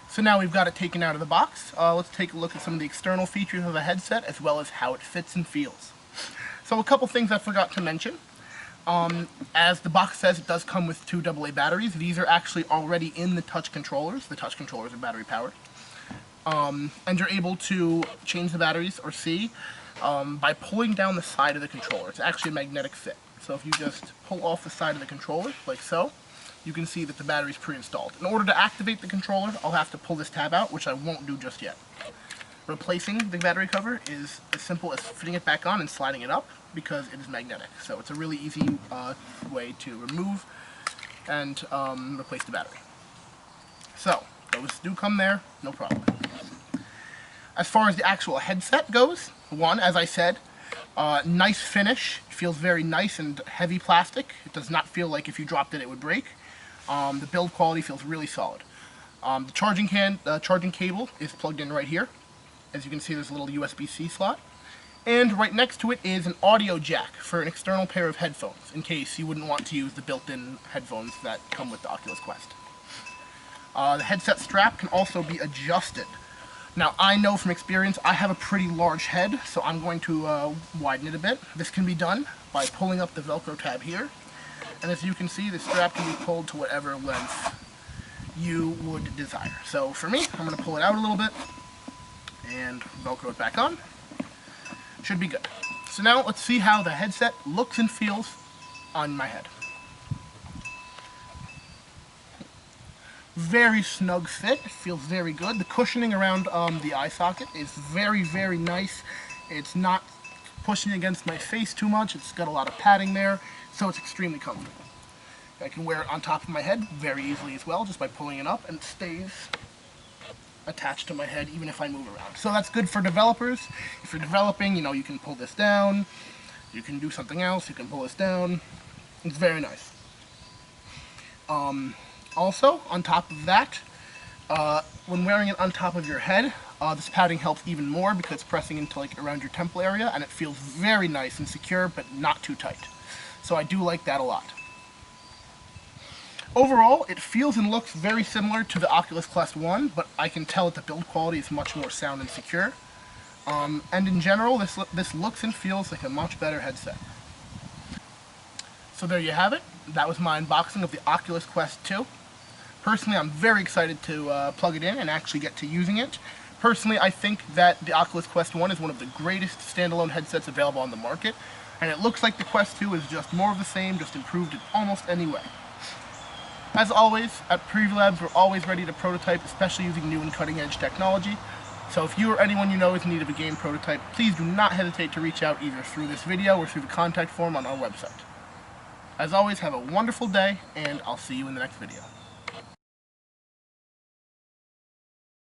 So now we've got it taken out of the box. Let's take a look at some of the external features of the headset as well as how it fits and feels. So a couple things I forgot to mention. As the box says, it does come with 2 AA batteries. These are actually already in the touch controllers. The touch controllers are battery powered. And you're able to change the batteries or see by pulling down the side of the controller. It's actually a magnetic fit. So if you just pull off the side of the controller, like so, you can see that the battery is pre-installed. In order to activate the controller, I'll have to pull this tab out, which I won't do just yet. Replacing the battery cover is as simple as fitting it back on and sliding it up because it is magnetic. So it's a really easy way to remove and replace the battery. So those do come there, no problem. As far as the actual headset goes, as I said, nice finish. It feels very nice and heavy plastic. It does not feel like if you dropped it, it would break. The build quality feels really solid. The charging cable is plugged in right here. As you can see, there's a little USB-C slot. And right next to it is an audio jack for an external pair of headphones, in case you wouldn't want to use the built-in headphones that come with the Oculus Quest. The headset strap can also be adjusted. Now, I know from experience I have a pretty large head, so I'm going to widen it a bit. This can be done by pulling up the Velcro tab here. And as you can see, the strap can be pulled to whatever length you would desire. So for me, I'm going to pull it out a little bit and Velcro it back on. Should be good. So now let's see how the headset looks and feels on my head. Very snug fit, feels very good. The cushioning around the eye socket is very, very nice. It's not pushing against my face too much. It's got a lot of padding there, so it's extremely comfortable. I can wear it on top of my head very easily as well, just by pulling it up, and it stays attached to my head even if I move around. So that's good for developers. If you're developing, you can pull this down. You can do something else. You can pull this down. It's very nice. Also, on top of that, when wearing it on top of your head, this padding helps even more because it's pressing into around your temple area, and it feels very nice and secure, but not too tight. So I do like that a lot. Overall, it feels and looks very similar to the Oculus Quest 1, but I can tell that the build quality is much more sound and secure. And in general, this looks and feels like a much better headset. So there you have it. That was my unboxing of the Oculus Quest 2. Personally, I'm very excited to plug it in and actually get to using it. Personally, I think that the Oculus Quest 1 is one of the greatest standalone headsets available on the market, and it looks like the Quest 2 is just more of the same, just improved in almost any way. As always, at Preview Labs, we're always ready to prototype, especially using new and cutting-edge technology. So if you or anyone you know is in need of a game prototype, please do not hesitate to reach out either through this video or through the contact form on our website. As always, have a wonderful day, and I'll see you in the next video.